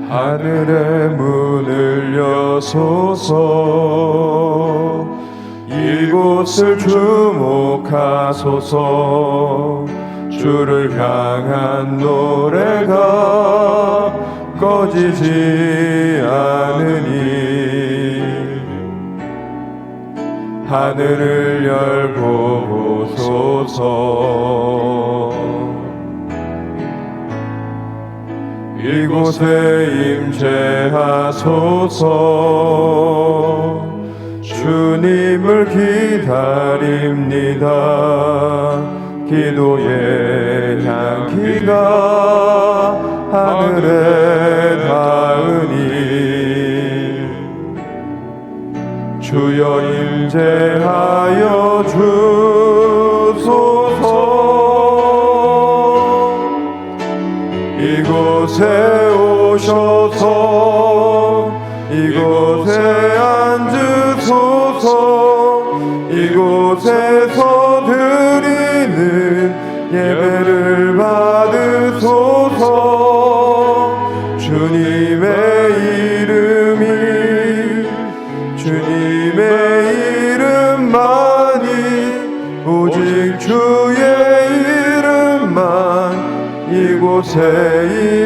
하늘의 문을 여소서. 이곳을 주목하소서. 주를 향한 노래가 꺼지지 않으니 하늘을 열고 보소서. 이곳에 임재하소서. 주님을 기다립니다. 기도의 향기가 하늘에 닿으니 주여 임재하여 주소서. 이곳에 오셔서 이곳에 앉으소서. 이곳에서 드리는 예배를 받으소서. 주님의 이름만이 오직 주의 이름만 이곳에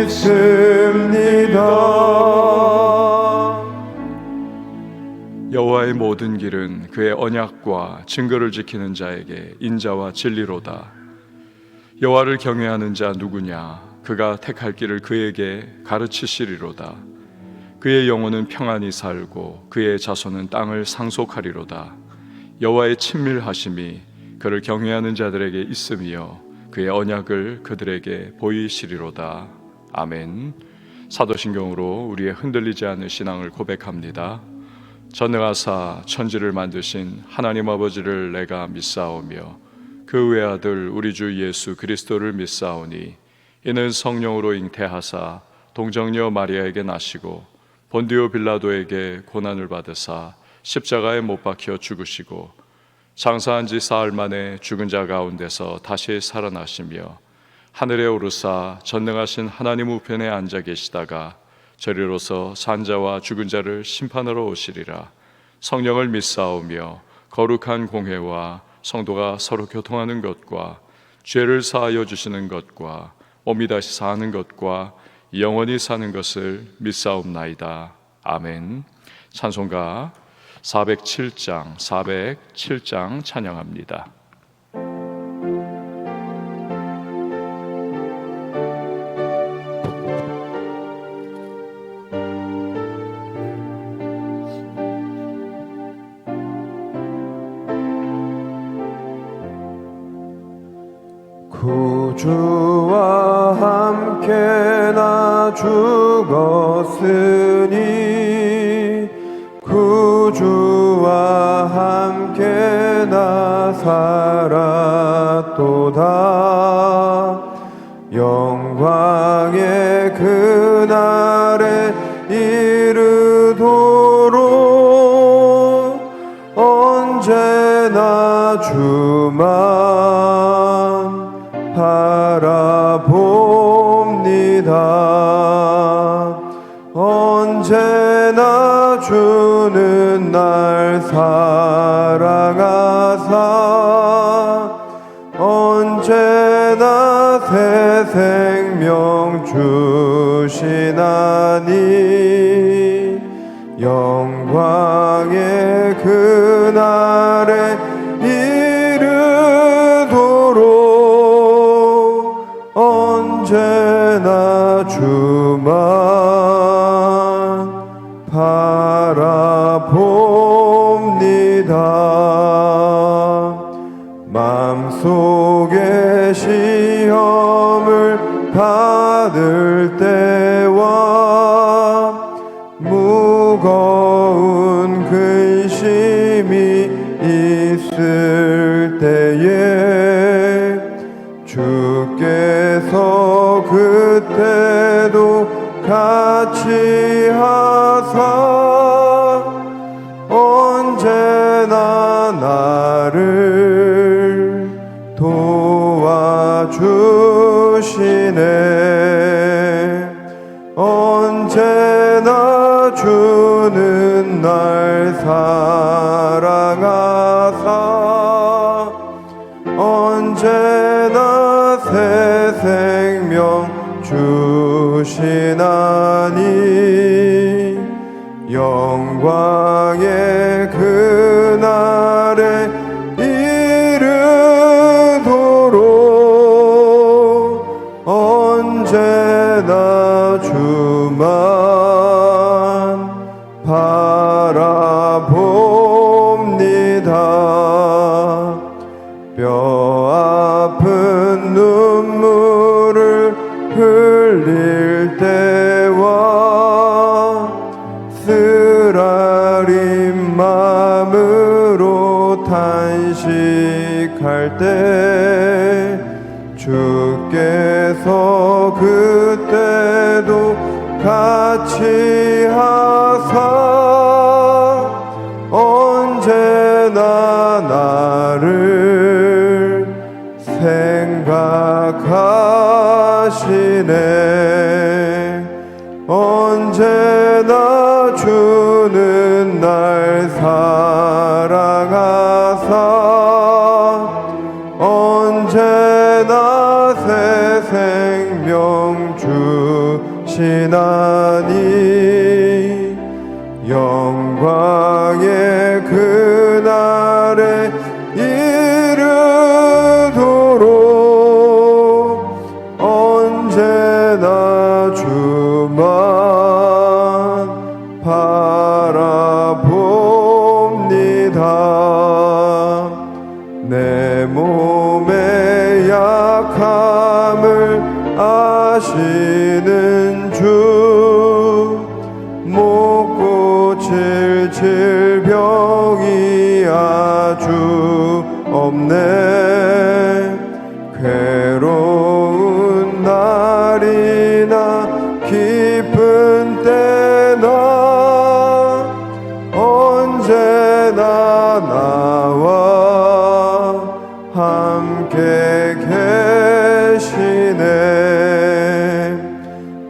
있습니다. 여호와의 모든 길은 그의 언약과 증거를 지키는 자에게 인자와 진리로다. 여호와를 경외하는 자 누구냐? 그가 택할 길을 그에게 가르치시리로다. 그의 영혼은 평안히 살고 그의 자손은 땅을 상속하리로다. 여호와의 친밀하심이 그를 경외하는 자들에게 있으며 그의 언약을 그들에게 보이시리로다. 아멘. 사도신경으로 우리의 흔들리지 않는 신앙을 고백합니다. 전능하사 천지를 만드신 하나님 아버지를 내가 믿사오며 그 외아들 우리 주 예수 그리스도를 믿사오니 이는 성령으로 잉태하사 동정녀 마리아에게 나시고 본디오 빌라도에게 고난을 받으사 십자가에 못 박혀 죽으시고 장사한 지 사흘 만에 죽은 자 가운데서 다시 살아나시며 하늘에 오르사 전능하신 하나님 우편에 앉아 계시다가 저리로서 산자와 죽은 자를 심판하러 오시리라. 성령을 믿사오며 거룩한 공회와 성도가 서로 교통하는 것과 죄를 사하여 주시는 것과 몸이 다시 사는 것과 영원히 사는 것을 믿사옵나이다. 아멘. 찬송가 407장 찬양합니다. 구주와 함께 나 죽었으니 구주와 함께 나 살았도다. 영광의 그날에 이르도록 언제나 주만 바라봅니다. 언제나 주는 날 사랑하사 언제나 새 생명 주시나니 영광의 그날에 이르도록 언제나 주만 바라봅니다. 마음속에 시험을 받을 때와 무거운 근심이 있을 때에 주께서 그때도 같이 하사 언제나 나를 도와주시네. 언제나 날 사랑하사 언제나 새 생명 주시나니 영광의 그날에 이르도록 언제나 주만 바라봅니다. 뼈 아픈 눈물을 흘릴 때와 쓰라린 마음으로 탄식할 때 주께서 그때도 같이 하사 언제나 나를 생각하시네. 언제나 주는 날 사랑하사 언제나 새 생명 주시나니 영광의 그날에 이르도록 언제나 주만 바라봅니다. 내 몸의 약함을 아시는 주 못 고칠 질병이 아주 없네. 괴로운 날이나 기쁜 때나 언제나 나와 함께 계시네.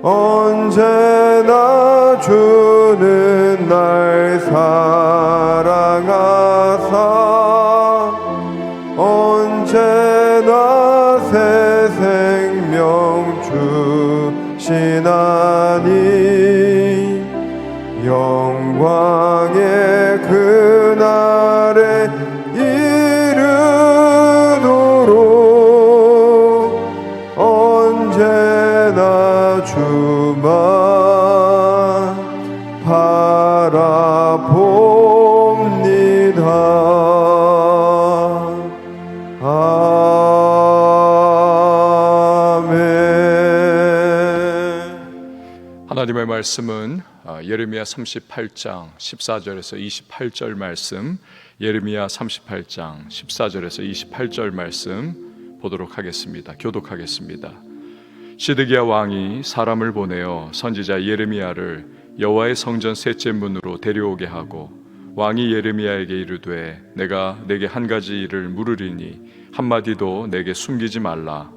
언제나 주는 날 사랑하사 언제나 새 생명 주시나니 영광의 그날에 이르도록 언제나 주만 바라봅니다. 아멘. 하나님의 말씀은 예레미야 38장 14절에서 28절 말씀, 예레미야 38장 14절에서 28절 말씀 보도록 하겠습니다. 교독하겠습니다. 시드기야 왕이 사람을 보내어 선지자 예레미야를 여호와의 성전 셋째 문으로 데려오게 하고 왕이 예레미야에게 이르되 내가 내게 한 가지 일을 물으리니 한마디도 내게 숨기지 말라.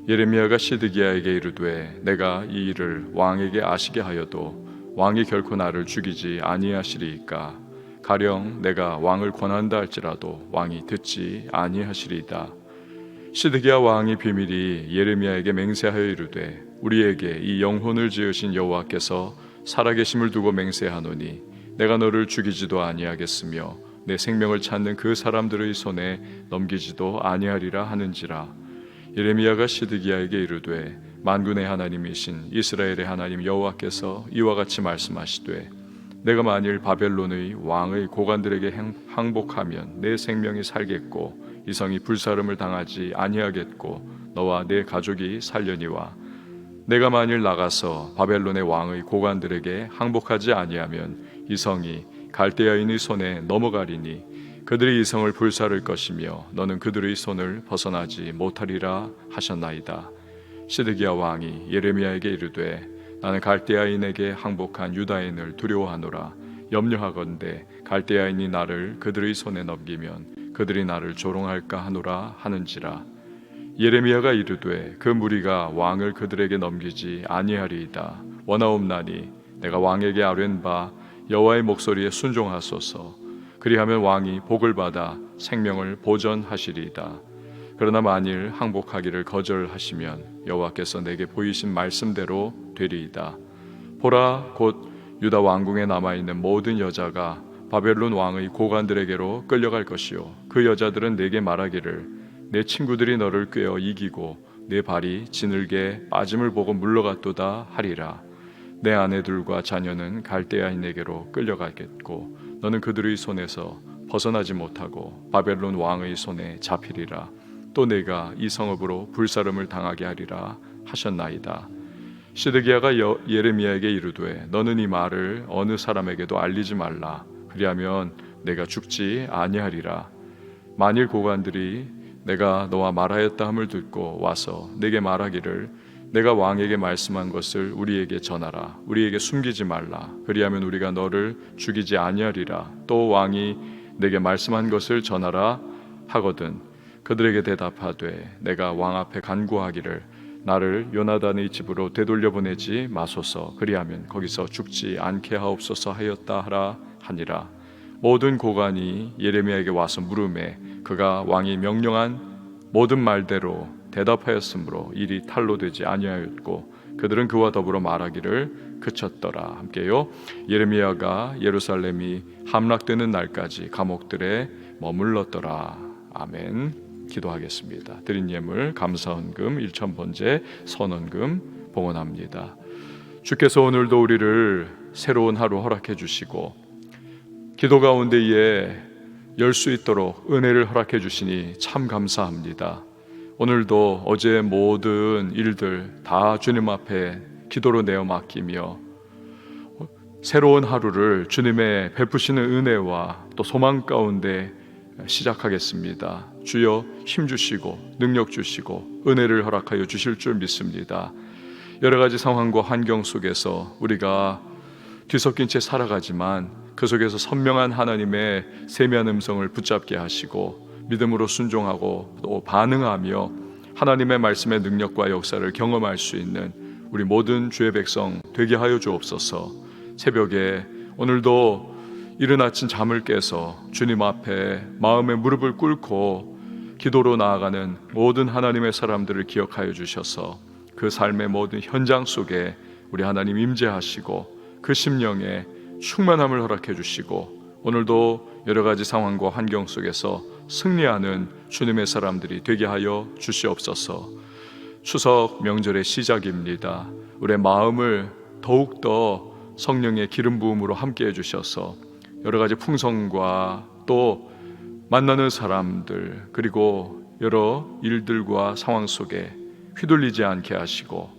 예레미야가 시드기야에게 이르되 내가 이 일을 왕에게 아시게 하여도 왕이 결코 나를 죽이지 아니하시리이까. 가령 내가 왕을 권한다 할지라도 왕이 듣지 아니하시리이다. 시드기야 왕이 비밀이 예레미야에게 맹세하여 이르되 우리에게 이 영혼을 지으신 여호와께서 살아계심을 두고 맹세하노니 내가 너를 죽이지도 아니하겠으며 내 생명을 찾는 그 사람들의 손에 넘기지도 아니하리라 하는지라. 예레미야가 시드기야에게 이르되 만군의 하나님이신 이스라엘의 하나님 여호와께서 이와 같이 말씀하시되 내가 만일 바벨론의 왕의 고관들에게 항복하면 내 생명이 살겠고 이 성이 불사름을 당하지 아니하겠고 너와 내 가족이 살려니와 내가 만일 나가서 바벨론의 왕의 고관들에게 항복하지 아니하면 이 성이 갈대아인의 손에 넘어가리니 그들이 이 성을 불사를 것이며 너는 그들의 손을 벗어나지 못하리라 하셨나이다. 시드기야 왕이 예레미야에게 이르되 나는 갈대아인에게 항복한 유다인을 두려워하노라. 염려하건대 갈대아인이 나를 그들의 손에 넘기면 그들이 나를 조롱할까 하노라 하는지라. 예레미야가 이르되 그 무리가 왕을 그들에게 넘기지 아니하리이다. 원하옵나니 내가 왕에게 아뢰는 바 여호와의 목소리에 순종하소서. 그리하면 왕이 복을 받아 생명을 보전하시리이다. 그러나 만일 항복하기를 거절하시면 여호와께서 내게 보이신 말씀대로 되리이다. 보라, 곧 유다 왕궁에 남아있는 모든 여자가 바벨론 왕의 고관들에게로 끌려갈 것이요, 그 여자들은 내게 말하기를 내 친구들이 너를 꿰어 이기고 내 발이 지늘게 빠짐을 보고 물러갔도다 하리라. 내 아내들과 자녀는 갈대아인에게로 끌려가겠고 너는 그들의 손에서 벗어나지 못하고 바벨론 왕의 손에 잡히리라. 또 내가 이 성읍으로 불사름을 당하게 하리라 하셨나이다. 시드기야가 예레미야에게 이르되 너는 이 말을 어느 사람에게도 알리지 말라. 그리하면 내가 죽지 아니하리라. 만일 고관들이 내가 너와 말하였다 함을 듣고 와서 내게 말하기를 내가 왕에게 말씀한 것을 우리에게 전하라. 우리에게 숨기지 말라. 그리하면 우리가 너를 죽이지 아니하리라. 또 왕이 내게 말씀한 것을 전하라 하거든 그들에게 대답하되 내가 왕 앞에 간구하기를 나를 요나단의 집으로 되돌려 보내지 마소서. 그리하면 거기서 죽지 않게 하옵소서 하였다 하라 하니라. 모든 고관이 예레미야에게 와서 물으매 그가 왕이 명령한 모든 말대로 대답하였으므로 일이 탈로 되지 아니하였고 그들은 그와 더불어 말하기를 그쳤더라. 함께요. 예레미야가 예루살렘이 함락되는 날까지 감옥들에 머물렀더라. 아멘. 기도하겠습니다. 드린 예물 감사헌금 1,000번째 선헌금 봉헌합니다. 주께서 오늘도 우리를 새로운 하루 허락해 주시고 기도 가운데에 열 수 있도록 은혜를 허락해 주시니 참 감사합니다. 오늘도 어제의 모든 일들 다 주님 앞에 기도로 내어 맡기며 새로운 하루를 주님의 베푸시는 은혜와 또 소망 가운데 시작하겠습니다. 주여 힘 주시고 능력 주시고 은혜를 허락하여 주실 줄 믿습니다. 여러 가지 상황과 환경 속에서 우리가 뒤섞인 채 살아가지만 그 속에서 선명한 하나님의 세미한 음성을 붙잡게 하시고 믿음으로 순종하고 또 반응하며 하나님의 말씀의 능력과 역사를 경험할 수 있는 우리 모든 주의 백성 되게 하여 주옵소서. 새벽에 오늘도 이른 아침 잠을 깨서 주님 앞에 마음의 무릎을 꿇고 기도로 나아가는 모든 하나님의 사람들을 기억하여 주셔서 그 삶의 모든 현장 속에 우리 하나님 임재하시고 그 심령에 충만함을 허락해 주시고 오늘도 여러 가지 상황과 환경 속에서 승리하는 주님의 사람들이 되게 하여 주시옵소서. 추석 명절의 시작입니다. 우리의 마음을 더욱더 성령의 기름 부음으로 함께 해주셔서 여러 가지 풍성과 또 만나는 사람들 그리고 여러 일들과 상황 속에 휘둘리지 않게 하시고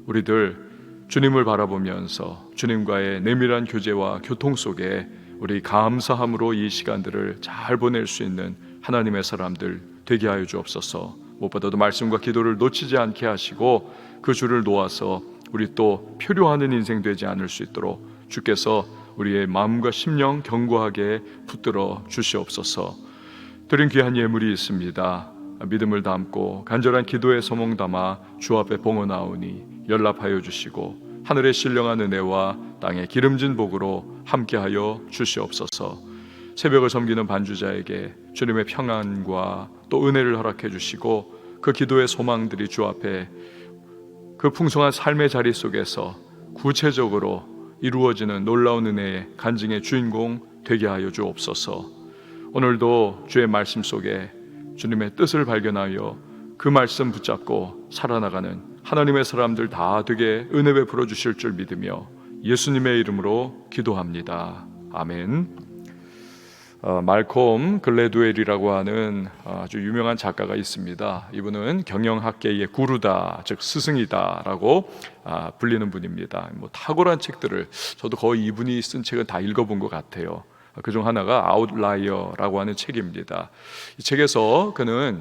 우리들 주님을 바라보면서 주님과의 내밀한 교제와 교통 속에 우리 감사함으로 이 시간들을 잘 보낼 수 있는 하나님의 사람들 되게 하여 주옵소서. 무엇보다도 말씀과 기도를 놓치지 않게 하시고 그 줄을 놓아서 우리 또 표류하는 인생 되지 않을 수 있도록 주께서 우리의 마음과 심령 견고하게 붙들어 주시옵소서. 드린 귀한 예물이 있습니다. 믿음을 담고 간절한 기도의 소몽 담아 주 앞에 봉헌하오니 연락하여 주시고 하늘의 신령한 은혜와 땅의 기름진 복으로 함께하여 주시옵소서. 새벽을 섬기는 반주자에게 주님의 평안과 또 은혜를 허락해 주시고 그 기도의 소망들이 주 앞에 그 풍성한 삶의 자리 속에서 구체적으로 이루어지는 놀라운 은혜의 간증의 주인공 되게 하여 주옵소서. 오늘도 주의 말씀 속에 주님의 뜻을 발견하여 그 말씀 붙잡고 살아나가는 하나님의 사람들 다 되게 은혜 베풀어 주실 줄 믿으며 예수님의 이름으로 기도합니다. 아멘. 말콤 글래드웰이라고 하는 아주 유명한 작가가 있습니다. 이분은 경영학계의 구루다, 즉 스승이다라고 불리는 분입니다. 탁월한 책들을 저도 거의 이분이 쓴 책은 다 읽어본 것 같아요. 그중 하나가 아웃라이어라고 하는 책입니다. 이 책에서 그는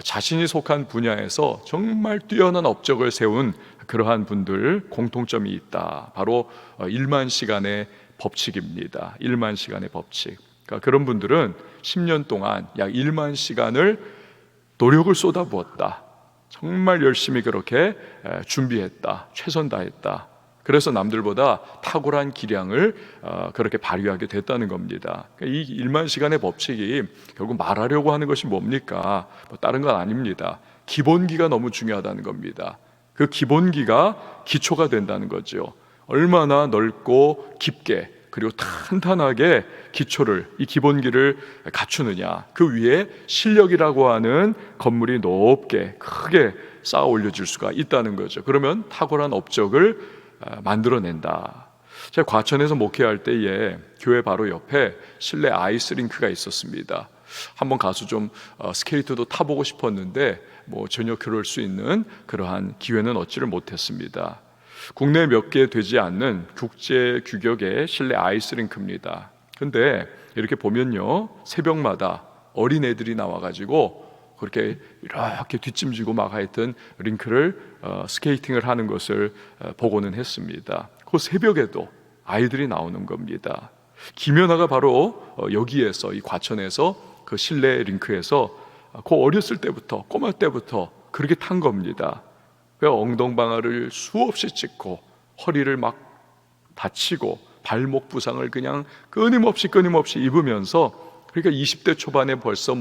자신이 속한 분야에서 정말 뛰어난 업적을 세운 그러한 분들 공통점이 있다. 바로 1만 시간의 법칙입니다. 1만 시간의 법칙. 그러니까 그런 분들은 10년 동안 약 1만 시간을 노력을 쏟아부었다. 정말 열심히 그렇게 준비했다. 최선 다했다. 그래서 남들보다 탁월한 기량을 그렇게 발휘하게 됐다는 겁니다. 이 1만 시간의 법칙이 결국 말하려고 하는 것이 뭡니까? 뭐 다른 건 아닙니다. 기본기가 너무 중요하다는 겁니다. 그 기본기가 기초가 된다는 거죠. 얼마나 넓고 깊게 그리고 탄탄하게 기초를, 이 기본기를 갖추느냐, 그 위에 실력이라고 하는 건물이 높게 크게 쌓아 올려질 수가 있다는 거죠. 그러면 탁월한 업적을 만들어낸다. 제가 과천에서 목회할 때에 교회 바로 옆에 실내 아이스링크가 있었습니다. 한번 가서 좀 스케이트도 타보고 싶었는데 전혀 그럴 수 있는 그러한 기회는 얻지를 못했습니다. 국내 몇 개 되지 않는 국제 규격의 실내 아이스링크입니다. 근데 이렇게 보면요, 새벽마다 어린애들이 나와가지고 그렇게 이렇게 뒷짐지고 막 하여튼 링크를 스케이팅을 하는 것을 보고는 했습니다. 그 새벽에도 아이들이 나오는 겁니다. 김연아가 바로 여기에서, 이 과천에서 그 실내 링크에서 그 어렸을 때부터, 꼬마 때부터 그렇게 탄 겁니다. 엉덩방아를 수없이 찍고 허리를 막 다치고 발목 부상을 그냥 끊임없이 입으면서, 그러니까 20대 초반에 벌써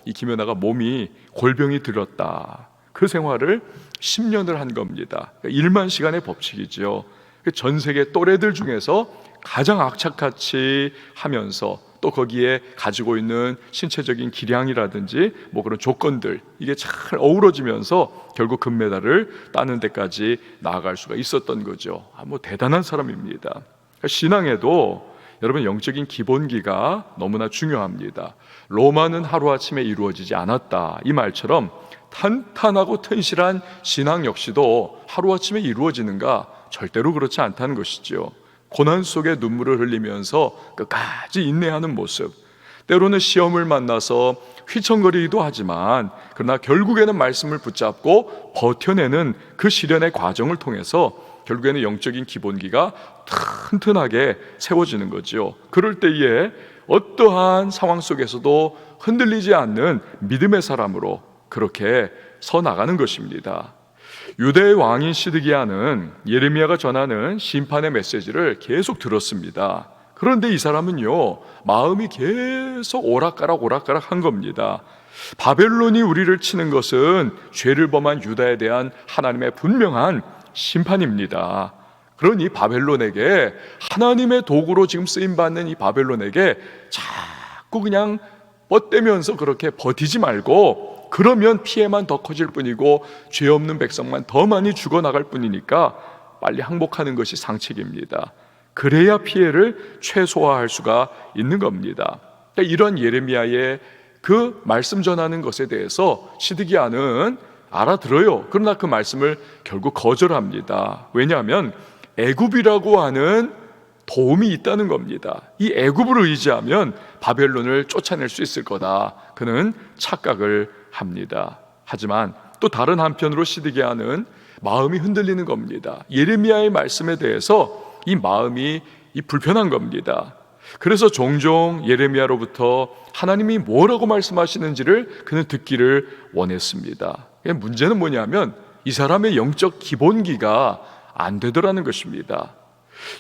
이 김연아가 몸이 골병이 들었다. 그 생활을 10년을 한 겁니다. 1만 시간의 법칙이죠. 전 세계 또래들 중에서 가장 악착같이 하면서 또 거기에 가지고 있는 신체적인 기량이라든지 그런 조건들, 이게 잘 어우러지면서 결국 금메달을 따는 데까지 나아갈 수가 있었던 거죠. 대단한 사람입니다. 신앙에도 여러분, 영적인 기본기가 너무나 중요합니다. 로마는 하루아침에 이루어지지 않았다, 이 말처럼 탄탄하고 튼실한 신앙 역시도 하루아침에 이루어지는가? 절대로 그렇지 않다는 것이죠. 고난 속에 눈물을 흘리면서 끝까지 인내하는 모습, 때로는 시험을 만나서 휘청거리기도 하지만 그러나 결국에는 말씀을 붙잡고 버텨내는 그 시련의 과정을 통해서 결국에는 영적인 기본기가 튼튼하게 세워지는 거죠. 그럴 때에 어떠한 상황 속에서도 흔들리지 않는 믿음의 사람으로 그렇게 서 나가는 것입니다. 유대의 왕인 시드기야는 예레미야가 전하는 심판의 메시지를 계속 들었습니다. 그런데 이 사람은요, 마음이 계속 오락가락 한 겁니다. 바벨론이 우리를 치는 것은 죄를 범한 유다에 대한 하나님의 분명한 심판입니다. 그러니 바벨론에게, 하나님의 도구로 지금 쓰임받는 이 바벨론에게 자꾸 그냥 뻗대면서 그렇게 버티지 말고, 그러면 피해만 더 커질 뿐이고 죄 없는 백성만 더 많이 죽어나갈 뿐이니까 빨리 항복하는 것이 상책입니다. 그래야 피해를 최소화할 수가 있는 겁니다. 이런 예레미야의 그 말씀 전하는 것에 대해서 시드기야는 알아들어요. 그러나 그 말씀을 결국 거절합니다. 왜냐하면 애굽이라고 하는 도움이 있다는 겁니다. 이 애굽을 의지하면 바벨론을 쫓아낼 수 있을 거다, 그는 착각을 합니다. 하지만 또 다른 한편으로 시드기야는 마음이 흔들리는 겁니다. 예레미야의 말씀에 대해서 이 마음이 불편한 겁니다. 그래서 종종 예레미야로부터 하나님이 뭐라고 말씀하시는지를 그는 듣기를 원했습니다. 문제는 뭐냐면 이 사람의 영적 기본기가 안 되더라는 것입니다.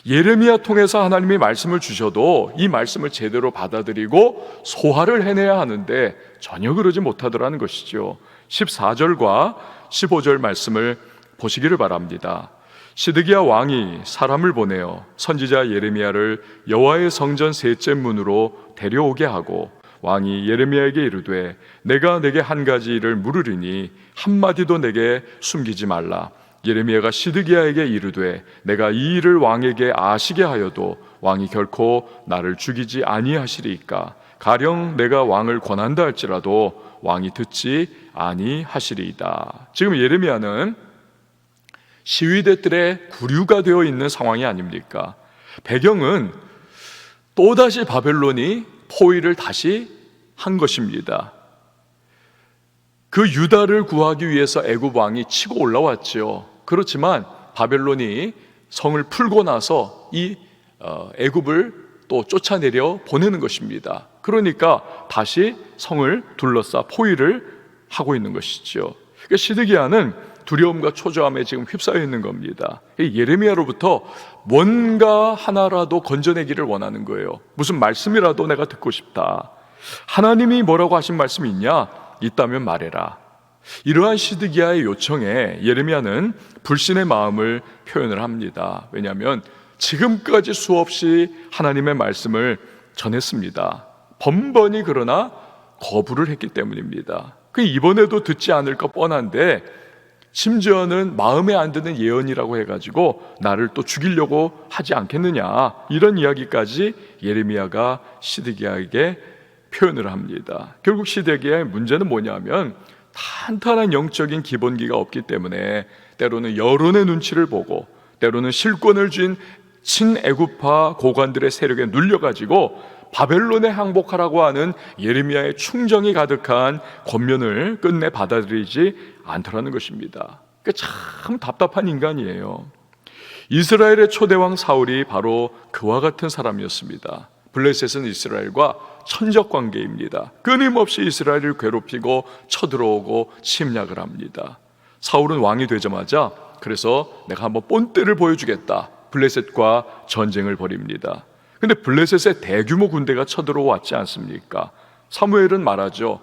예레미야 통해서 하나님이 말씀을 주셔도 이 말씀을 제대로 받아들이고 소화를 해내야 하는데 전혀 그러지 못하더라는 것이죠. 14절과 15절 말씀을 보시기를 바랍니다. 시드기야 왕이 사람을 보내어 선지자 예레미야를 여호와의 성전 셋째 문으로 데려오게 하고, 왕이 예레미야에게 이르되 내가 내게 한 가지 일을 물으리니 한마디도 내게 숨기지 말라. 예레미야가 시드기야에게 이르되 내가 이 일을 왕에게 아시게 하여도 왕이 결코 나를 죽이지 아니하시리이까. 가령 내가 왕을 권한다 할지라도 왕이 듣지 아니하시리이다. 지금 예레미야는 시위대들의 구류가 되어 있는 상황이 아닙니까? 배경은 또다시 바벨론이 포위를 다시 한 것입니다. 그 유다를 구하기 위해서 애굽 왕이 치고 올라왔죠. 그렇지만 바벨론이 성을 풀고 나서 이 애굽을 또 쫓아내려 보내는 것입니다. 그러니까 다시 성을 둘러싸 포위를 하고 있는 것이죠. 그러니까 시드기야는 두려움과 초조함에 지금 휩싸여 있는 겁니다. 예레미야로부터 뭔가 하나라도 건져내기를 원하는 거예요. 무슨 말씀이라도 내가 듣고 싶다. 하나님이 뭐라고 하신 말씀이 있냐? 있다면 말해라. 이러한 시드기야의 요청에 예레미야는 불신의 마음을 표현을 합니다. 왜냐하면 지금까지 수없이 하나님의 말씀을 전했습니다. 번번이 그러나 거부를 했기 때문입니다. 이번에도 듣지 않을 것 뻔한데 심지어는 마음에 안 드는 예언이라고 해가지고 나를 또 죽이려고 하지 않겠느냐, 이런 이야기까지 예레미야가 시드기야에게 표현을 합니다. 결국 시드기야의 문제는 뭐냐면 탄탄한 영적인 기본기가 없기 때문에 때로는 여론의 눈치를 보고 때로는 실권을 쥔 친애굽파 고관들의 세력에 눌려가지고 바벨론에 항복하라고 하는 예레미야의 충정이 가득한 권면을 끝내 받아들이지 않더라는 것입니다. 참 답답한 인간이에요. 이스라엘의 초대왕 사울이 바로 그와 같은 사람이었습니다. 블레셋은 이스라엘과 천적 관계입니다. 끊임없이 이스라엘을 괴롭히고 쳐들어오고 침략을 합니다. 사울은 왕이 되자마자 그래서 내가 한번 본때를 보여주겠다, 블레셋과 전쟁을 벌입니다. 근데 블레셋의 대규모 군대가 쳐들어왔지 않습니까? 사무엘은 말하죠.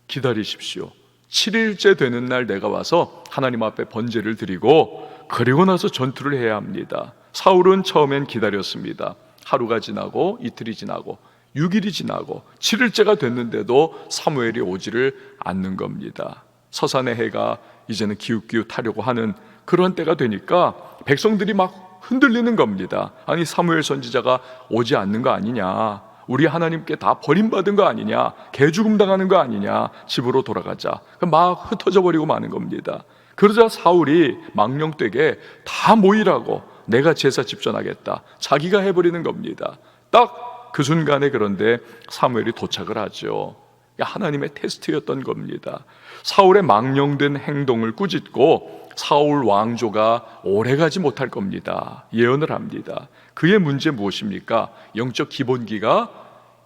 기다리십시오. 7일째 되는 날 내가 와서 하나님 앞에 번제를 드리고 그리고 나서 전투를 해야 합니다. 사울은 처음엔 기다렸습니다. 하루가 지나고 이틀이 지나고 6일이 지나고 7일째가 됐는데도 사무엘이 오지를 않는 겁니다. 서산의 해가 이제는 기웃기웃하려고 하는 그런 때가 되니까 백성들이 막 흔들리는 겁니다. 아니, 사무엘 선지자가 오지 않는 거 아니냐, 우리 하나님께 다 버림받은 거 아니냐, 개죽음 당하는 거 아니냐, 집으로 돌아가자. 막 흩어져 버리고 마는 겁니다. 그러자 사울이 망령되게 다 모이라고, 내가 제사 집전하겠다, 자기가 해버리는 겁니다. 딱 그 순간에 그런데 사무엘이 도착을 하죠. 하나님의 테스트였던 겁니다. 사울의 망령된 행동을 꾸짖고 사울 왕조가 오래가지 못할 겁니다. 예언을 합니다. 그의 문제 무엇입니까? 영적 기본기가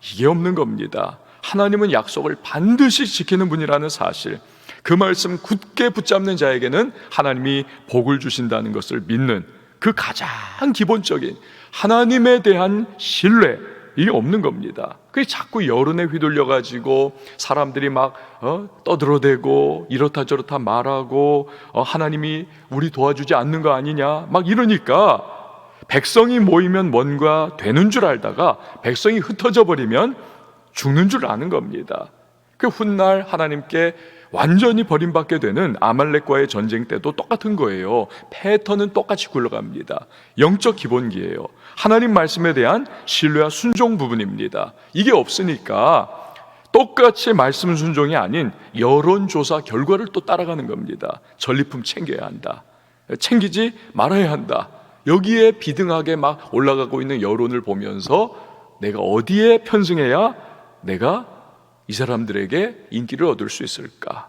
이게 없는 겁니다. 하나님은 약속을 반드시 지키는 분이라는 사실, 그 말씀 굳게 붙잡는 자에게는 하나님이 복을 주신다는 것을 믿는 그 가장 기본적인 하나님에 대한 신뢰, 이게 없는 겁니다. 그게 자꾸 여론에 휘둘려가지고 사람들이 막 떠들어대고 이렇다 저렇다 말하고 하나님이 우리 도와주지 않는 거 아니냐 막 이러니까 백성이 모이면 뭔가 되는 줄 알다가 백성이 흩어져 버리면 죽는 줄 아는 겁니다. 그 훗날 하나님께 완전히 버림받게 되는 아말렉과의 전쟁 때도 똑같은 거예요. 패턴은 똑같이 굴러갑니다. 영적 기본기예요. 하나님 말씀에 대한 신뢰와 순종 부분입니다. 이게 없으니까 똑같이 말씀 순종이 아닌 여론조사 결과를 또 따라가는 겁니다. 전리품 챙겨야 한다, 챙기지 말아야 한다, 여기에 비등하게 막 올라가고 있는 여론을 보면서 내가 어디에 편승해야 내가 이 사람들에게 인기를 얻을 수 있을까?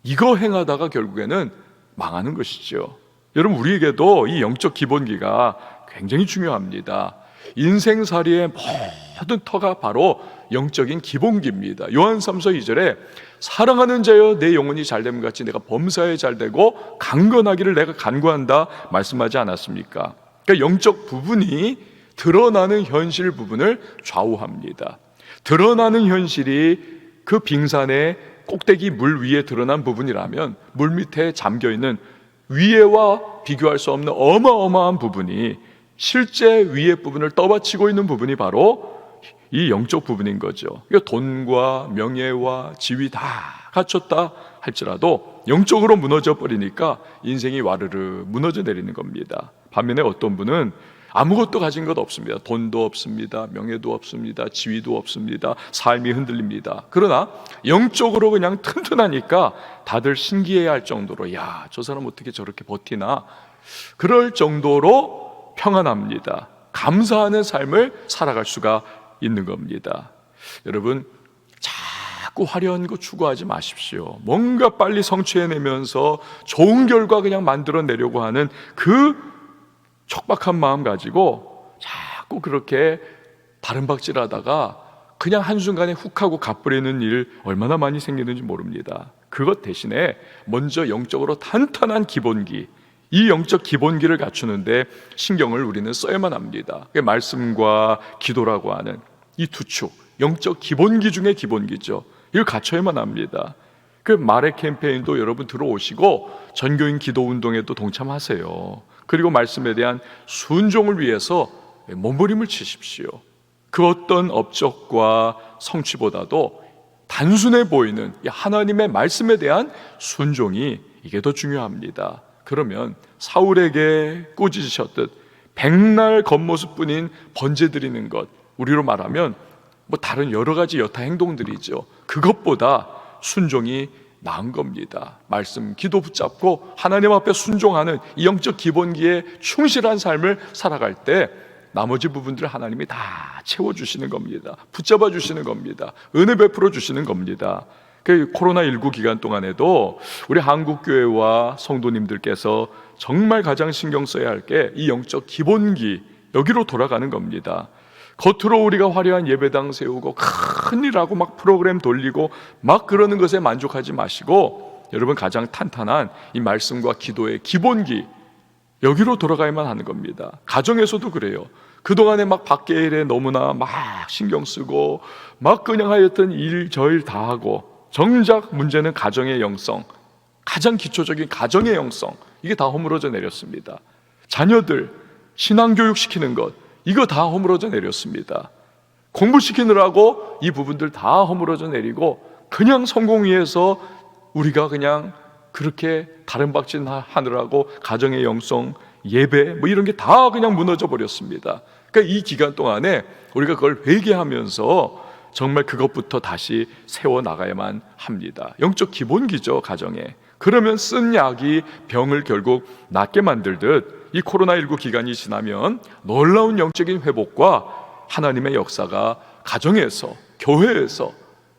이거 행하다가 결국에는 망하는 것이죠. 여러분, 우리에게도 이 영적 기본기가 굉장히 중요합니다. 인생살이의 모든 터가 바로 영적인 기본기입니다. 요한 3서 2절에 사랑하는 자여 내 영혼이 잘됨 같이 내가 범사에 잘되고 강건하기를 내가 간구한다 말씀하지 않았습니까? 그러니까 영적 부분이 드러나는 현실 부분을 좌우합니다. 드러나는 현실이 그 빙산의 꼭대기 물 위에 드러난 부분이라면 물 밑에 잠겨있는 위에와 비교할 수 없는 어마어마한 부분이 실제 위의 부분을 떠받치고 있는 부분이 바로 이 영적 부분인 거죠. 그러니까 돈과 명예와 지위 다 갖췄다 할지라도 영적으로 무너져 버리니까 인생이 와르르 무너져 내리는 겁니다. 반면에 어떤 분은 아무것도 가진 것 없습니다. 돈도 없습니다. 명예도 없습니다. 지위도 없습니다. 삶이 흔들립니다. 그러나 영적으로 그냥 튼튼하니까 다들 신기해야 할 정도로 야, 저 사람 어떻게 저렇게 버티나, 그럴 정도로 평안합니다. 감사하는 삶을 살아갈 수가 있는 겁니다. 여러분, 자꾸 화려한 거 추구하지 마십시오. 뭔가 빨리 성취해내면서 좋은 결과 그냥 만들어내려고 하는 그 촉박한 마음 가지고 자꾸 그렇게 바른박질하다가 그냥 한순간에 훅 하고 갚으려는 일 얼마나 많이 생기는지 모릅니다. 그것 대신에 먼저 영적으로 탄탄한 기본기, 이 영적 기본기를 갖추는데 신경을 우리는 써야만 합니다. 말씀과 기도라고 하는 이 두 축, 영적 기본기 중에 기본기죠. 이걸 갖춰야만 합니다. 그 말의 캠페인도 여러분 들어오시고 전교인 기도 운동에도 동참하세요. 그리고 말씀에 대한 순종을 위해서 몸부림을 치십시오. 그 어떤 업적과 성취보다도 단순해 보이는 이 하나님의 말씀에 대한 순종이 이게 더 중요합니다. 그러면 사울에게 꾸짖으셨듯 백날 겉모습뿐인 번제 드리는 것, 우리로 말하면 뭐 다른 여러 가지 여타 행동들이죠. 그것보다 순종이 나은 겁니다. 말씀, 기도 붙잡고 하나님 앞에 순종하는 이 영적 기본기에 충실한 삶을 살아갈 때 나머지 부분들을 하나님이 다 채워주시는 겁니다. 붙잡아 주시는 겁니다. 은혜 베풀어 주시는 겁니다. 그 코로나19 기간 동안에도 우리 한국교회와 성도님들께서 정말 가장 신경 써야 할 게 이 영적 기본기, 여기로 돌아가는 겁니다. 겉으로 우리가 화려한 예배당 세우고 큰일하고 막 프로그램 돌리고 막 그러는 것에 만족하지 마시고 여러분 가장 탄탄한 이 말씀과 기도의 기본기, 여기로 돌아가야만 하는 겁니다. 가정에서도 그래요. 그동안에 막 밖에 일에 너무나 막 신경 쓰고 막 그냥 하여튼 일 저 일 다 하고 정작 문제는 가정의 영성, 가장 기초적인 가정의 영성, 이게 다 허물어져 내렸습니다. 자녀들 신앙교육 시키는 것, 이거 다 허물어져 내렸습니다. 공부시키느라고 이 부분들 다 허물어져 내리고 그냥 성공 위해서 우리가 그냥 그렇게 다른 박진 하느라고 가정의 영성, 예배 뭐 이런 게 다 그냥 무너져 버렸습니다. 그러니까 이 기간 동안에 우리가 그걸 회개하면서 정말 그것부터 다시 세워나가야만 합니다. 영적 기본기죠, 가정에. 그러면 쓴 약이 병을 결국 낫게 만들듯 이 코로나19 기간이 지나면 놀라운 영적인 회복과 하나님의 역사가 가정에서, 교회에서,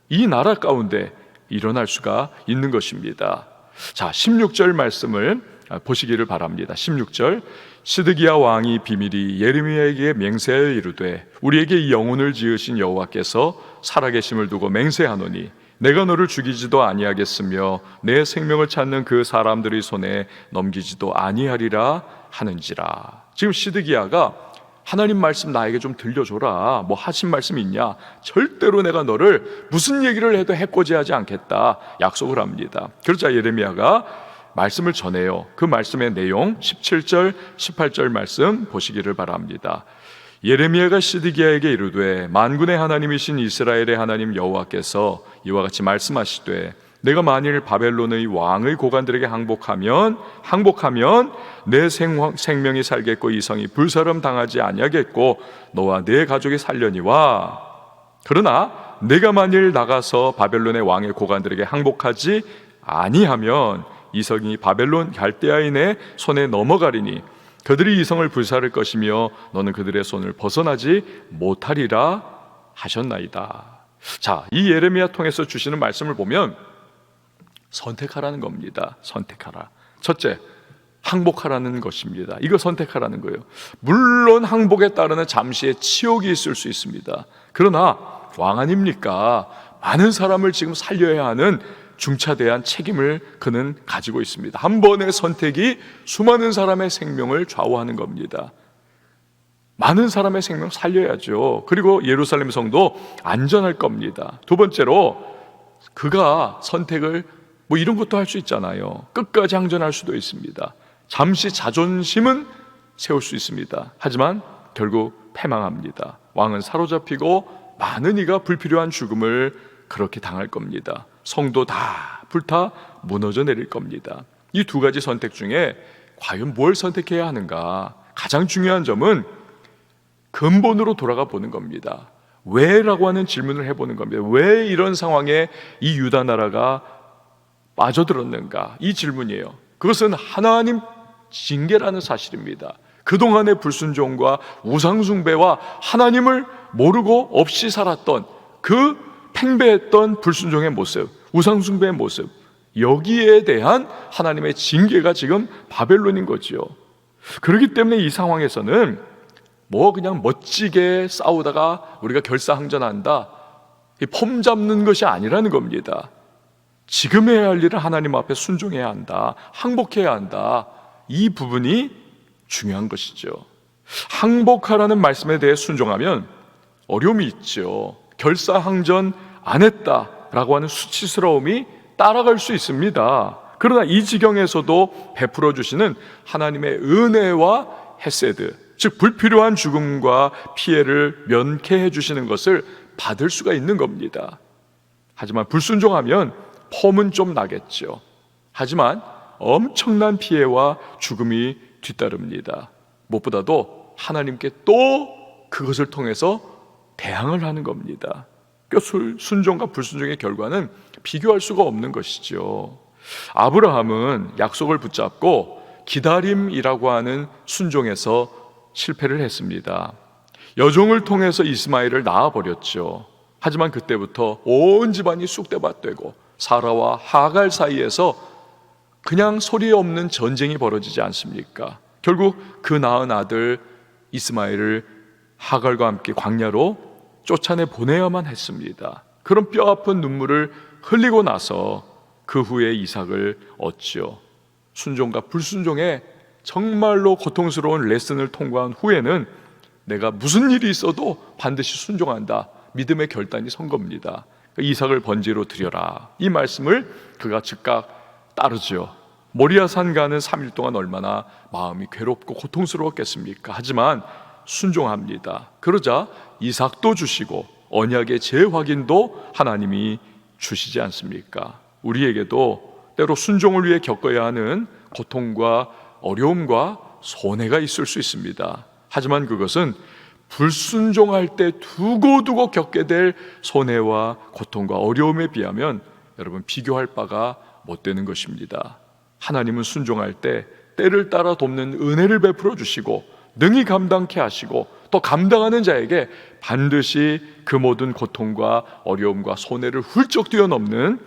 이 나라 가운데 일어날 수가 있는 것입니다. 자, 16절 말씀을 보시기를 바랍니다. 16절, 시드기야 왕이 비밀이 예레미야에게 맹세하여 이르되 우리에게 이 영혼을 지으신 여호와께서 살아계심을 두고 맹세하노니 내가 너를 죽이지도 아니하겠으며 내 생명을 찾는 그 사람들의 손에 넘기지도 아니하리라 하는지라. 지금 시드기야가 하나님 말씀 나에게 좀 들려줘라, 뭐 하신 말씀 있냐, 절대로 내가 너를 무슨 얘기를 해도 해코지하지 않겠다 약속을 합니다. 그러자 예레미야가 말씀을 전해요. 그 말씀의 내용 17절 18절 말씀 보시기를 바랍니다. 예레미야가 시드기야에게 이르되 만군의 하나님이신 이스라엘의 하나님 여호와께서 이와 같이 말씀하시되 내가 만일 바벨론의 왕의 고관들에게 항복하면 내 생명이 살겠고 이 성이 불사름 당하지 아니하겠고 너와 내 가족이 살려니와 그러나 내가 만일 나가서 바벨론의 왕의 고관들에게 항복하지 아니하면 이 성이 바벨론 갈대아인의 손에 넘어가리니 그들이 이 성을 불사를 것이며 너는 그들의 손을 벗어나지 못하리라 하셨나이다. 자, 이 예레미야 통해서 주시는 말씀을 보면 선택하라는 겁니다. 선택하라. 첫째, 항복하라는 것입니다. 이거 선택하라는 거예요. 물론 항복에 따르는 잠시의 치욕이 있을 수 있습니다. 그러나 왕 아닙니까? 많은 사람을 지금 살려야 하는 중차대한 책임을 그는 가지고 있습니다. 한 번의 선택이 수많은 사람의 생명을 좌우하는 겁니다. 많은 사람의 생명 살려야죠. 그리고 예루살렘 성도 안전할 겁니다. 두 번째로 그가 선택을 뭐 이런 것도 할 수 있잖아요. 끝까지 항전할 수도 있습니다. 잠시 자존심은 세울 수 있습니다. 하지만 결국 패망합니다. 왕은 사로잡히고 많은 이가 불필요한 죽음을 그렇게 당할 겁니다. 성도 다 불타 무너져 내릴 겁니다. 이 두 가지 선택 중에 과연 뭘 선택해야 하는가? 가장 중요한 점은 근본으로 돌아가 보는 겁니다. 왜라고 하는 질문을 해보는 겁니다. 왜 이런 상황에 이 유다 나라가 빠져들었는가? 이 질문이에요. 그것은 하나님 징계라는 사실입니다. 그동안의 불순종과 우상숭배와 하나님을 모르고 없이 살았던 그 팽배했던 불순종의 모습, 우상숭배의 모습, 여기에 대한 하나님의 징계가 지금 바벨론인 거지요. 그렇기 때문에 이 상황에서는 뭐 그냥 멋지게 싸우다가 우리가 결사항전한다, 폼 잡는 것이 아니라는 겁니다. 지금 해야 할 일은 하나님 앞에 순종해야 한다, 항복해야 한다. 이 부분이 중요한 것이죠. 항복하라는 말씀에 대해 순종하면 어려움이 있죠. 결사항전 안 했다라고 하는 수치스러움이 따라갈 수 있습니다. 그러나 이 지경에서도 베풀어 주시는 하나님의 은혜와 헤세드, 즉 불필요한 죽음과 피해를 면케해 주시는 것을 받을 수가 있는 겁니다. 하지만 불순종하면 폼은 좀 나겠죠. 하지만 엄청난 피해와 죽음이 뒤따릅니다. 무엇보다도 하나님께 또 그것을 통해서 대항을 하는 겁니다. 그러니까 순종과 불순종의 결과는 비교할 수가 없는 것이죠. 아브라함은 약속을 붙잡고 기다림이라고 하는 순종에서 실패를 했습니다. 여종을 통해서 이스마엘을 낳아버렸죠. 하지만 그때부터 온 집안이 쑥대밭되고 사라와 하갈 사이에서 그냥 소리 없는 전쟁이 벌어지지 않습니까? 결국 그 낳은 아들 이스마엘을 하갈과 함께 광야로 쫓아내 보내야만 했습니다. 그런 뼈아픈 눈물을 흘리고 나서 그 후에 이삭을 얻죠. 순종과 불순종의 정말로 고통스러운 레슨을 통과한 후에는 내가 무슨 일이 있어도 반드시 순종한다, 믿음의 결단이 선 겁니다. 이삭을 번제로 드려라, 이 말씀을 그가 즉각 따르죠. 모리아산 가는 3일 동안 얼마나 마음이 괴롭고 고통스러웠겠습니까? 하지만 순종합니다. 그러자 이삭도 주시고 언약의 재확인도 하나님이 주시지 않습니까? 우리에게도 때로 순종을 위해 겪어야 하는 고통과 어려움과 손해가 있을 수 있습니다. 하지만 그것은 불순종할 때 두고두고 겪게 될 손해와 고통과 어려움에 비하면 여러분 비교할 바가 못 되는 것입니다. 하나님은 순종할 때 때를 따라 돕는 은혜를 베풀어 주시고 능히 감당케 하시고 또 감당하는 자에게 반드시 그 모든 고통과 어려움과 손해를 훌쩍 뛰어넘는,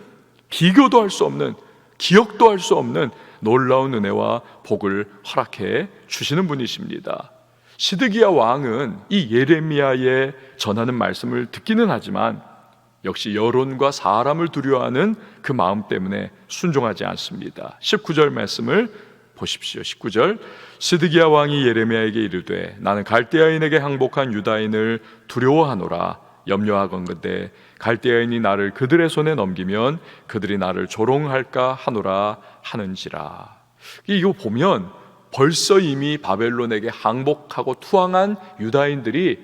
비교도 할 수 없는, 기억도 할 수 없는 놀라운 은혜와 복을 허락해 주시는 분이십니다. 시드기야 왕은 이 예레미야에 전하는 말씀을 듣기는 하지만 역시 여론과 사람을 두려워하는 그 마음 때문에 순종하지 않습니다. 19절 말씀을 보십시오. 19절, 시드기야 왕이 예레미야에게 이르되 나는 갈대아인에게 항복한 유다인을 두려워하노라. 염려하건대 갈대아인이 나를 그들의 손에 넘기면 그들이 나를 조롱할까 하노라 하는지라. 이거 보면 벌써 이미 바벨론에게 항복하고 투항한 유다인들이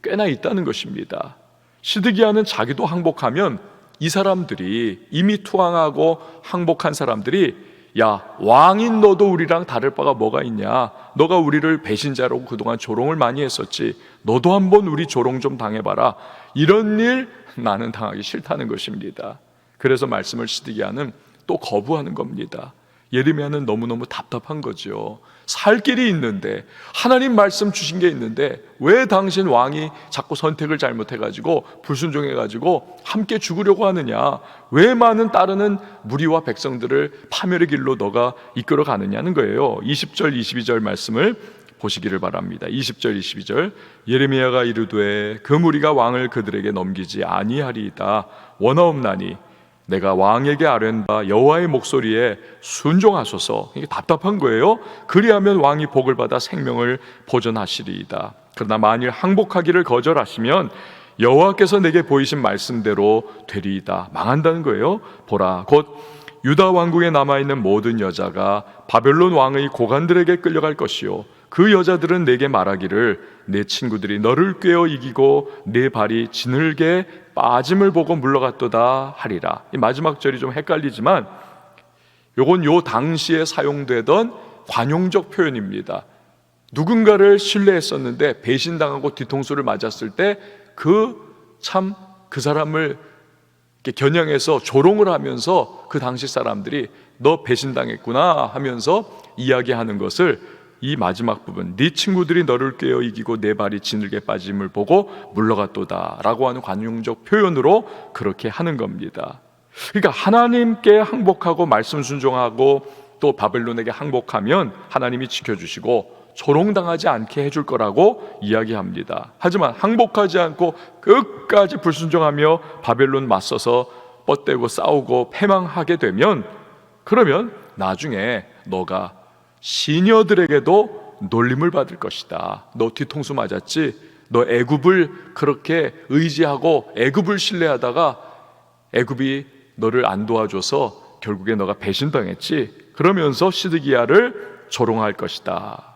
꽤나 있다는 것입니다. 시드기야는 자기도 항복하면 이 사람들이, 이미 투항하고 항복한 사람들이 야, 왕인 너도 우리랑 다를 바가 뭐가 있냐, 너가 우리를 배신자라고 그동안 조롱을 많이 했었지, 너도 한번 우리 조롱 좀 당해봐라, 이런 일 나는 당하기 싫다는 것입니다. 그래서 말씀을 시드기야는 또 거부하는 겁니다. 예레미야는 너무너무 답답한 거죠. 살 길이 있는데, 하나님 말씀 주신 게 있는데 왜 당신 왕이 자꾸 선택을 잘못해가지고 불순종해가지고 함께 죽으려고 하느냐, 왜 많은 따르는 무리와 백성들을 파멸의 길로 너가 이끌어 가느냐는 거예요. 20절 22절 말씀을 보시기를 바랍니다. 20절 22절, 예레미야가 이르되 그 무리가 왕을 그들에게 넘기지 아니하리이다. 원하옵나니 내가 왕에게 아뢰는바 여호와의 목소리에 순종하소서. 이게 답답한 거예요. 그리하면 왕이 복을 받아 생명을 보존하시리이다. 그러나 만일 항복하기를 거절하시면 여호와께서 내게 보이신 말씀대로 되리이다. 망한다는 거예요. 보라, 곧 유다 왕국에 남아있는 모든 여자가 바벨론 왕의 고관들에게 끌려갈 것이요 그 여자들은 내게 말하기를 내 친구들이 너를 꿰어 이기고 내 발이 지늘게 빠짐을 보고 물러갔도다 하리라. 이 마지막 절이 좀 헷갈리지만 요건 요 당시에 사용되던 관용적 표현입니다. 누군가를 신뢰했었는데 배신당하고 뒤통수를 맞았을 때 그 사람을 이렇게 겨냥해서 조롱을 하면서 그 당시 사람들이 너 배신당했구나 하면서 이야기하는 것을 이 마지막 부분, 네 친구들이 너를 꿰어 이기고 내 발이 지늘게 빠짐을 보고 물러갔도다 라고 하는 관용적 표현으로 그렇게 하는 겁니다. 그러니까 하나님께 항복하고 말씀 순종하고 또 바벨론에게 항복하면 하나님이 지켜주시고 조롱당하지 않게 해줄 거라고 이야기합니다. 하지만 항복하지 않고 끝까지 불순종하며 바벨론 맞서서 뻗대고 싸우고 패망하게 되면, 그러면 나중에 너가 시녀들에게도 놀림을 받을 것이다. 너 뒤통수 맞았지? 너 애굽을 그렇게 의지하고 애굽을 신뢰하다가 애굽이 너를 안 도와줘서 결국에 너가 배신당했지? 그러면서 시드기야를 조롱할 것이다.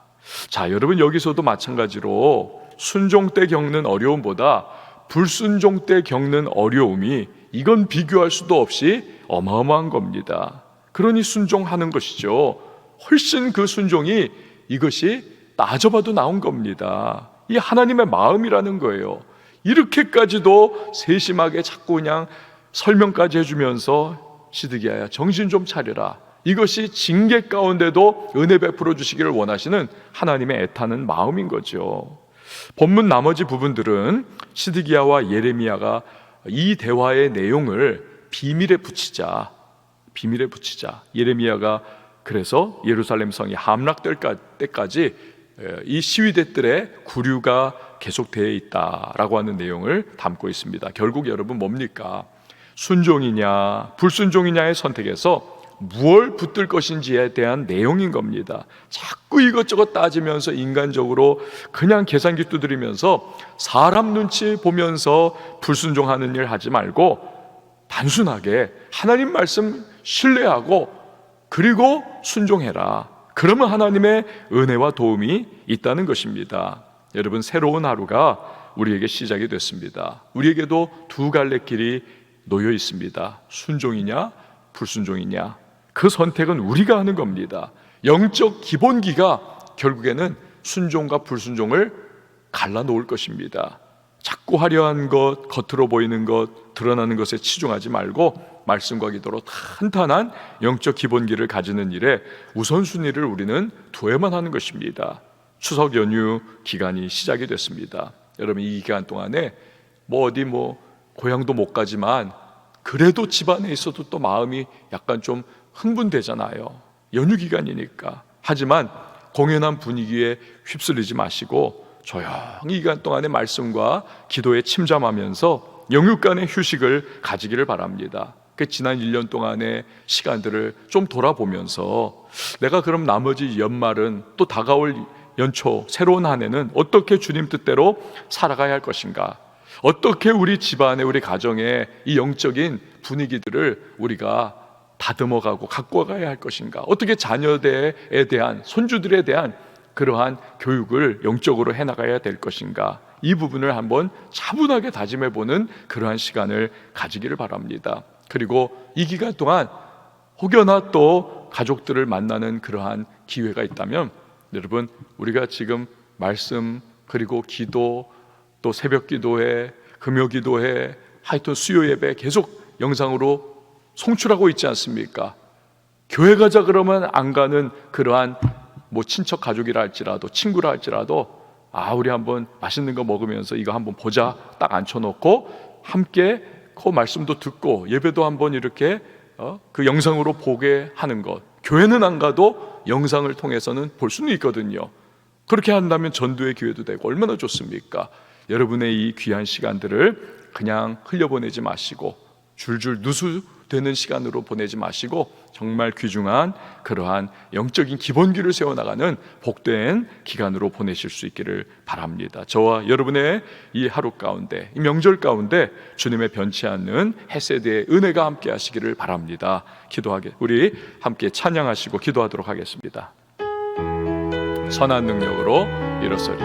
자, 여러분, 여기서도 마찬가지로 순종 때 겪는 어려움보다 불순종 때 겪는 어려움이, 이건 비교할 수도 없이 어마어마한 겁니다. 그러니 순종하는 것이죠. 훨씬 그 순종이, 이것이 따져봐도 나온 겁니다. 이 하나님의 마음이라는 거예요. 이렇게까지도 세심하게 자꾸 그냥 설명까지 해주면서 시드기야야, 정신 좀 차려라. 이것이 징계 가운데도 은혜 베풀어 주시기를 원하시는 하나님의 애타는 마음인 거죠. 본문 나머지 부분들은 시드기야와 예레미야가 이 대화의 내용을 비밀에 붙이자. 예레미야가 그래서 예루살렘 성이 함락될 때까지 이 시위대들의 구류가 계속되어 있다라고 하는 내용을 담고 있습니다. 결국 여러분 뭡니까? 순종이냐 불순종이냐의 선택에서 무엇을 붙들 것인지에 대한 내용인 겁니다. 자꾸 이것저것 따지면서 인간적으로 그냥 계산기 두드리면서 사람 눈치 보면서 불순종하는 일 하지 말고 단순하게 하나님 말씀 신뢰하고 그리고 순종해라. 그러면 하나님의 은혜와 도움이 있다는 것입니다. 여러분, 새로운 하루가 우리에게 시작이 됐습니다. 우리에게도 두 갈래 길이 놓여 있습니다. 순종이냐 불순종이냐, 그 선택은 우리가 하는 겁니다. 영적 기본기가 결국에는 순종과 불순종을 갈라놓을 것입니다. 자꾸 화려한 것, 겉으로 보이는 것, 드러나는 것에 치중하지 말고 말씀과 기도로 탄탄한 영적 기본기를 가지는 일에 우선순위를 우리는 두어야만 하는 것입니다. 추석 연휴 기간이 시작이 됐습니다. 여러분, 이 기간 동안에 어디 고향도 못 가지만 그래도 집안에 있어도 또 마음이 약간 좀 흥분되잖아요. 연휴 기간이니까. 하지만 공연한 분위기에 휩쓸리지 마시고 조용히 이 기간 동안에 말씀과 기도에 침잠하면서 영육간의 휴식을 가지기를 바랍니다. 그 지난 1년 동안의 시간들을 좀 돌아보면서 내가 그럼 나머지 연말은, 또 다가올 연초 새로운 한 해는 어떻게 주님 뜻대로 살아가야 할 것인가, 어떻게 우리 집안에, 우리 가정에 이 영적인 분위기들을 우리가 다듬어가고 갖고 가야 할 것인가, 어떻게 자녀들에 대한, 손주들에 대한 그러한 교육을 영적으로 해나가야 될 것인가, 이 부분을 한번 차분하게 다짐해보는 그러한 시간을 가지기를 바랍니다. 그리고 이 기간 동안 혹여나 또 가족들을 만나는 그러한 기회가 있다면, 여러분, 우리가 지금 말씀, 그리고 기도, 또 새벽 기도회, 금요 기도회, 하여튼 수요 예배 계속 영상으로 송출하고 있지 않습니까? 교회 가자 그러면 안 가는 그러한 친척 가족이라 할지라도, 친구라 할지라도, 우리 한번 맛있는 거 먹으면서 이거 한번 보자 딱 앉혀놓고 함께 그 말씀도 듣고 예배도 한번 이렇게 그 영상으로 보게 하는 것. 교회는 안 가도 영상을 통해서는 볼 수는 있거든요. 그렇게 한다면 전도의 기회도 되고 얼마나 좋습니까? 여러분의 이 귀한 시간들을 그냥 흘려보내지 마시고 줄줄 누수되는 시간으로 보내지 마시고 정말 귀중한 그러한 영적인 기본기를 세워나가는 복된 기간으로 보내실 수 있기를 바랍니다. 저와 여러분의 이 하루 가운데, 이 명절 가운데 주님의 변치 않는 헤세드의 은혜가 함께 하시기를 바랍니다. 우리 함께 찬양하시고 기도하도록 하겠습니다. 선한 능력으로 일어서리.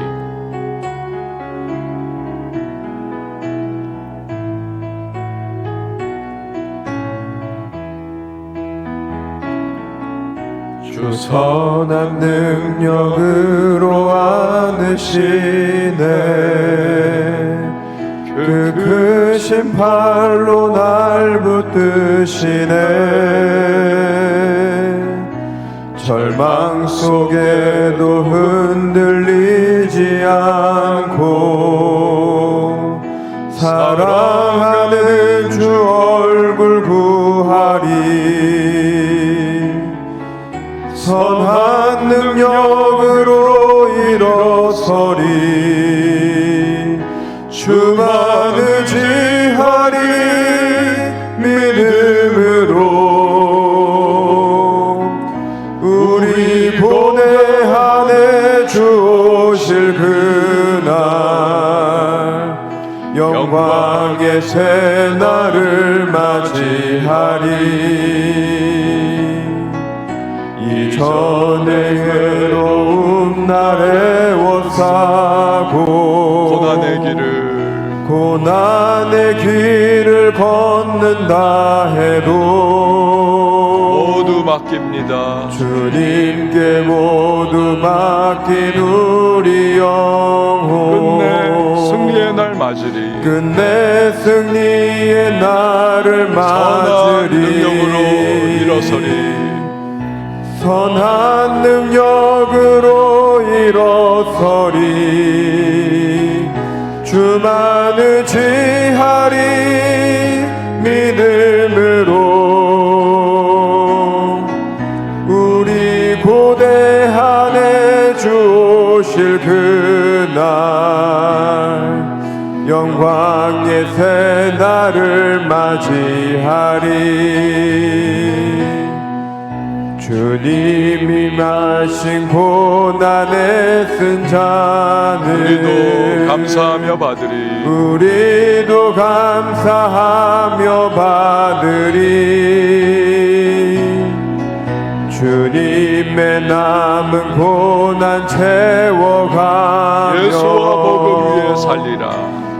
주 선한 능력으로 안으시네. 그 크신 팔로 날 붙드시네. 절망 속에도 흔들리지 않고 사랑하는 주 얼굴 구하리. 선한 능력으로 영광의 새날을 맞이하리. 이전의 괴로움 날에 워싸고 고난의 길을 걷는다 해도 모두 맡깁니다. 주님께 모두 맡긴 우리 영혼 끝내 승리의 날 맞으리. 끝내 승리의 날을 선한 맞으리. 능력으로 일어서리. 선한 능력으로 일어서리. 주만을 지하리. 믿음으로 우리 고대한에 주 오실 그날 영광의 새날을 맞이하리. 주님이 마신 고난의 쓴 잔을 우리도 감사하며 받으리. 우리도 감사하며 받으리. 주님의 남은 고난 채워가며 예수와 복음 위에 살리라.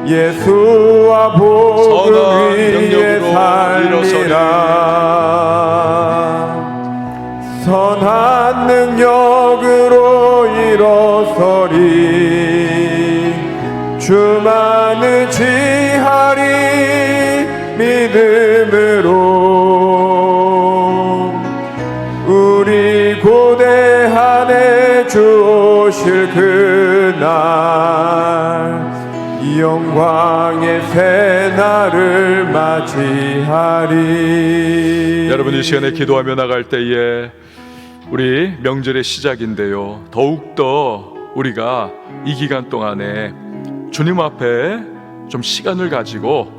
예수와 복음 선한 위에 능력으로 살리라. 선한 능력으로 일어서리. 주만을 지하리. 믿음으로 우리 고대한에 주 오실 그날 이 영광의 새날을 맞이하리. 여러분, 이 시간에 기도하며 나갈 때에 우리 명절의 시작인데요, 더욱더 우리가 이 기간 동안에 주님 앞에 좀 시간을 가지고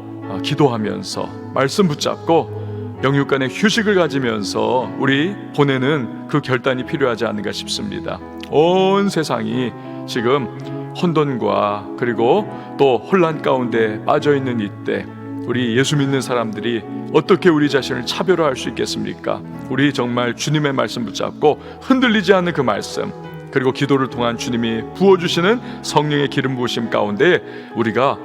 기도하면서 말씀 붙잡고 영육간의 휴식을 가지면서 우리 보내는 그 결단이 필요하지 않은가 싶습니다. 온 세상이 지금 혼돈과 그리고 또 혼란 가운데 빠져있는 이때 우리 예수 믿는 사람들이 어떻게 우리 자신을 차별화할 수 있겠습니까? 우리 정말 주님의 말씀 붙잡고 흔들리지 않는 그 말씀, 그리고 기도를 통한 주님이 부어주시는 성령의 기름 부으심 가운데 우리가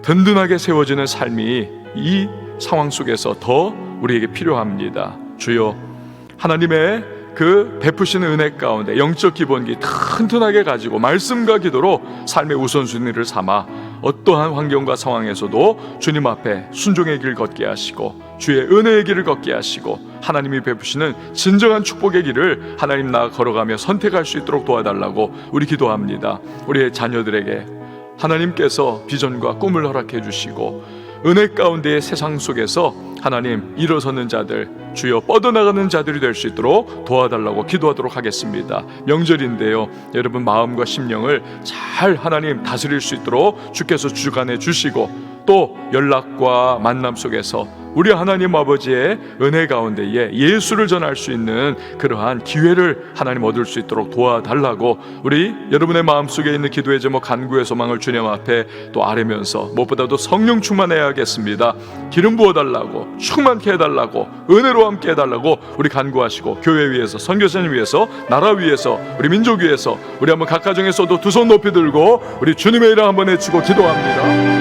든든하게 세워지는 삶이 이 상황 속에서 더 우리에게 필요합니다. 주여, 하나님의 그 베푸시는 은혜 가운데 영적 기본기 튼튼하게 가지고 말씀과 기도로 삶의 우선순위를 삼아 어떠한 환경과 상황에서도 주님 앞에 순종의 길 걷게 하시고 주의 은혜의 길을 걷게 하시고 하나님이 베푸시는 진정한 축복의 길을 하나님 나아 걸어가며 선택할 수 있도록 도와달라고 우리 기도합니다. 우리의 자녀들에게 하나님께서 비전과 꿈을 허락해 주시고 은혜 가운데의 세상 속에서 하나님 일어서는 자들, 주여 뻗어나가는 자들이 될 수 있도록 도와달라고 기도하도록 하겠습니다. 명절인데요, 여러분 마음과 심령을 잘 하나님 다스릴 수 있도록 주께서 주관해 주시고 또 연락과 만남 속에서 우리 하나님 아버지의 은혜 가운데에 예수를 전할 수 있는 그러한 기회를 하나님 얻을 수 있도록 도와달라고 우리 여러분의 마음속에 있는 기도의 제목 간구의 소망을 주님 앞에 또 아뢰면서 무엇보다도 성령 충만해야겠습니다. 기름 부어달라고, 충만케 해달라고, 은혜로 함께 해달라고 우리 간구하시고 교회 위해서, 선교사님 위해서, 나라 위해서, 우리 민족 위해서 우리 한번 각 가정에서도 두 손 높이 들고 우리 주님의 이름 한번 외치고 기도합니다.